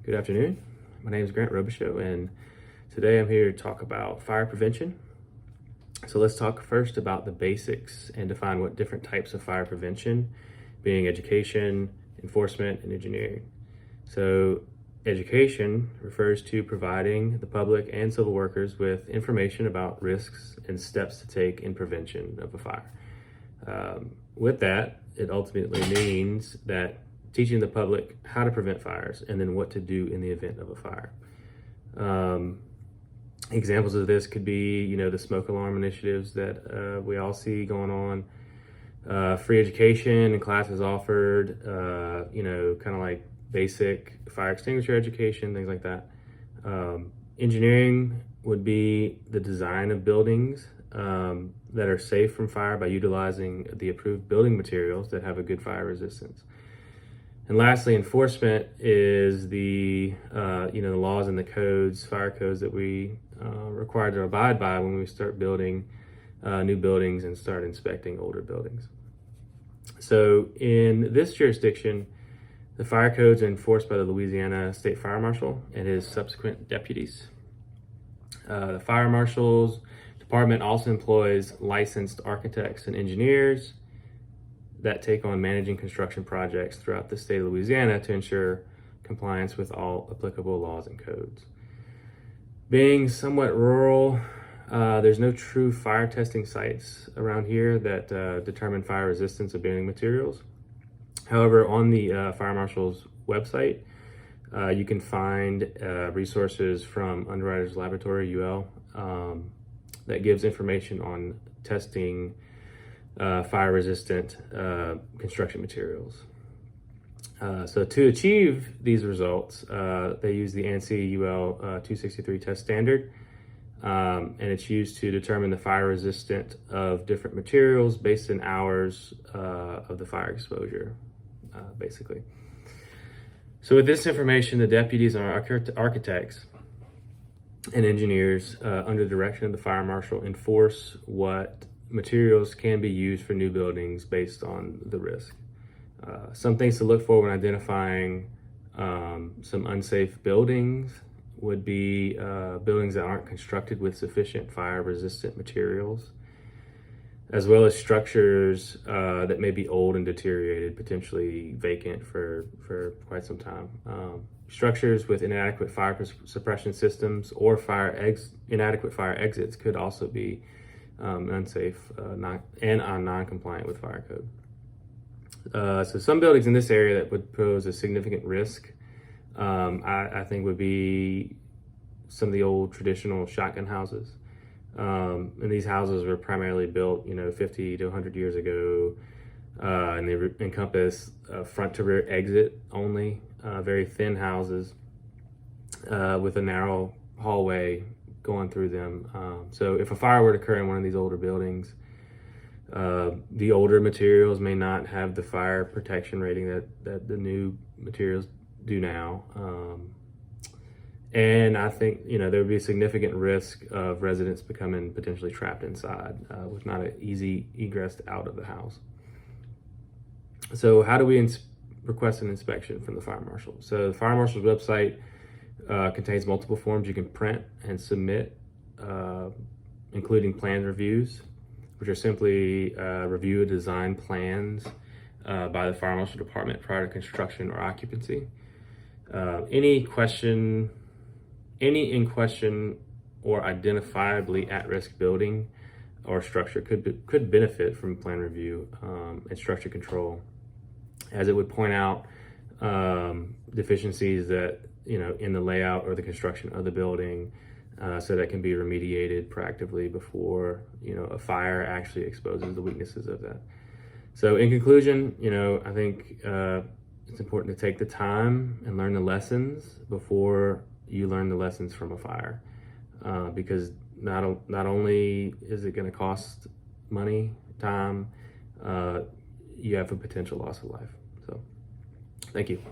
Good afternoon. My name is Grant Robichaux, and today I'm here to talk about fire prevention. So let's talk first about the basics and define what different types of fire prevention, being education, enforcement, and engineering. So education refers to providing the public and civil workers with information about risks and steps to take in prevention of a fire. With that, it ultimately means that teaching the public how to prevent fires and then what to do in the event of a fire. Examples of this could be, the smoke alarm initiatives that we all see going on, free education and classes offered, kind of like basic fire extinguisher education, things like that. Engineering would be the design of buildings that are safe from fire by utilizing the approved building materials that have a good fire resistance. And lastly, enforcement is the laws and the codes, fire codes that we required to abide by when we start building new buildings and start inspecting older buildings. So in this jurisdiction, the fire codes are enforced by the Louisiana State Fire Marshal and his subsequent deputies. The Fire Marshal's department also employs licensed architects and engineers that take on managing construction projects throughout the state of Louisiana to ensure compliance with all applicable laws and codes. Being somewhat rural, there's no true fire testing sites around here that determine fire resistance of building materials. However, on the Fire Marshal's website, you can find resources from Underwriters Laboratory, UL, that gives information on testing fire-resistant construction materials. So to achieve these results, they use the ANSI UL 263 test standard, and it's used to determine the fire resistant of different materials based in hours of the fire exposure, basically. So with this information, the deputies are architects and engineers under the direction of the fire marshal enforce what materials can be used for new buildings based on the risk. Some things to look for when identifying some unsafe buildings would be buildings that aren't constructed with sufficient fire resistant materials, as well as structures that may be old and deteriorated, potentially vacant for quite some time. Structures with inadequate fire suppression systems or inadequate fire exits could also be unsafe and non-compliant with fire code. So some buildings in this area that would pose a significant risk, I think would be some of the old traditional shotgun houses. And these houses were primarily built, 50 to 100 years ago, and they encompass front to rear exit only, very thin houses with a narrow hallway going through them. So if a fire were to occur in one of these older buildings, the older materials may not have the fire protection rating that the new materials do now. And I think, there would be a significant risk of residents becoming potentially trapped inside with not an easy egress out of the house. So how do we request an inspection from the fire marshal? So the fire marshal's website contains multiple forms you can print and submit, including plan reviews, which are simply review of design plans by the fire marshal department prior to construction or occupancy. Any in question or identifiably at-risk building or structure could benefit from plan review and structure control, as it would point out deficiencies that in the layout or the construction of the building, so that can be remediated proactively before a fire actually exposes the weaknesses of that. So in conclusion, I think it's important to take the time and learn the lessons before you learn the lessons from a fire, because not only is it going to cost money, time, you have a potential loss of life. So thank you.